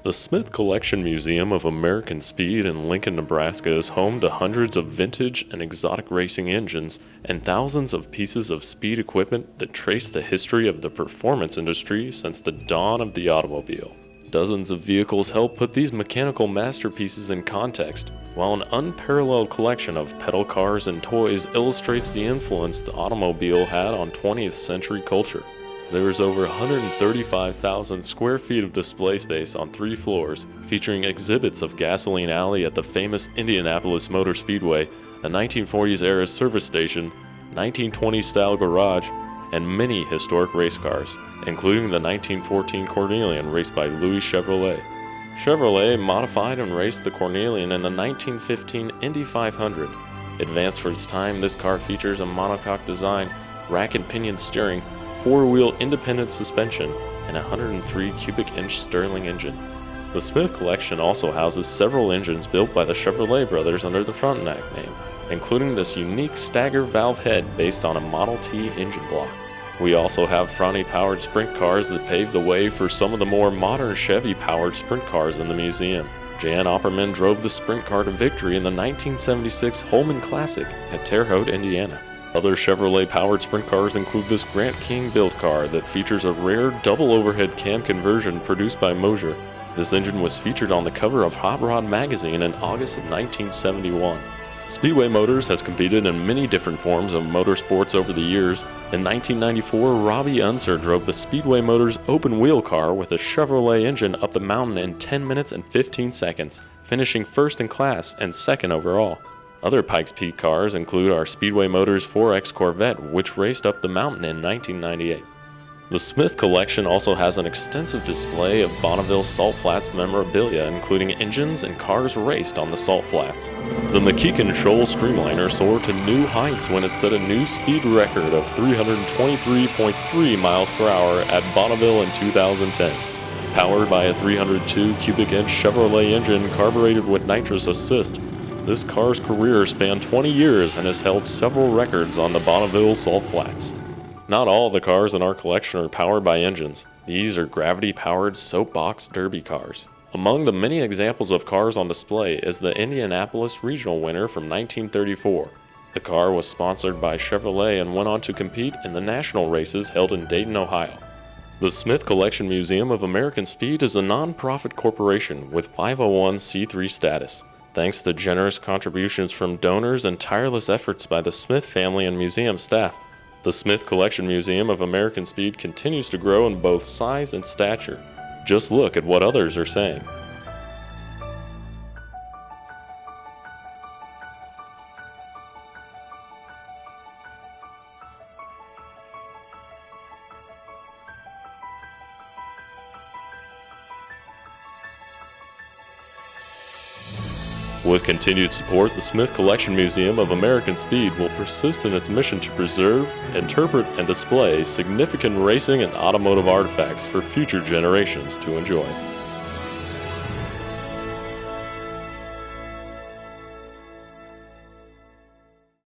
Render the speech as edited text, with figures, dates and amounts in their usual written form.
The Smith Collection Museum of American Speed in Lincoln, Nebraska is home to hundreds of vintage and exotic racing engines and thousands of pieces of speed equipment that trace the history of the performance industry since the dawn of the automobile. Dozens of vehicles help put these mechanical masterpieces in context, while an unparalleled collection of pedal cars and toys illustrates the influence the automobile had on 20th century culture. There is over 135,000 square feet of display space on 3 floors, featuring exhibits of Gasoline Alley at the famous Indianapolis Motor Speedway, a 1940s-era service station, 1920s-style garage, and many historic race cars, including the 1914 Cornelian raced by Louis Chevrolet. Chevrolet modified and raced the Cornelian in the 1915 Indy 500. Advanced for its time, this car features a monocoque design, rack and pinion steering, 4-wheel independent suspension, and a 103 cubic inch Stirling engine. The Smith Collection also houses several engines built by the Chevrolet brothers under the Frontenac name, including this unique stagger valve head based on a Model T engine block. We also have Franti-powered sprint cars that paved the way for some of the more modern Chevy-powered sprint cars in the museum. Jan Opperman drove the sprint car to victory in the 1976 Holman Classic at Terre Haute, Indiana. Other Chevrolet-powered sprint cars include this Grant King built car that features a rare double overhead cam conversion produced by Mosier. This engine was featured on the cover of Hot Rod magazine in August of 1971. Speedway Motors has competed in many different forms of motorsports over the years. In 1994, Robbie Unser drove the Speedway Motors open-wheel car with a Chevrolet engine up the mountain in 10 minutes and 15 seconds, finishing first in class and second overall. Other Pikes Peak cars include our Speedway Motors 4X Corvette, which raced up the mountain in 1998. The Smith Collection also has an extensive display of Bonneville Salt Flats memorabilia, including engines and cars raced on the Salt Flats. The McKeegan Shoal Streamliner soared to new heights when it set a new speed record of 323.3 miles per hour at Bonneville in 2010. Powered by a 302 cubic inch Chevrolet engine carbureted with nitrous assist, this car's career spanned 20 years and has held several records on the Bonneville Salt Flats. Not all the cars in our collection are powered by engines. These are gravity-powered soapbox derby cars. Among the many examples of cars on display is the Indianapolis Regional winner from 1934. The car was sponsored by Chevrolet and went on to compete in the national races held in Dayton, Ohio. The Smith Collection Museum of American Speed is a non-profit corporation with 501c3 status. Thanks to generous contributions from donors and tireless efforts by the Smith family and museum staff, the Smith Collection Museum of American Speed continues to grow in both size and stature. Just look at what others are saying. With continued support, the Smith Collection Museum of American Speed will persist in its mission to preserve, interpret, and display significant racing and automotive artifacts for future generations to enjoy.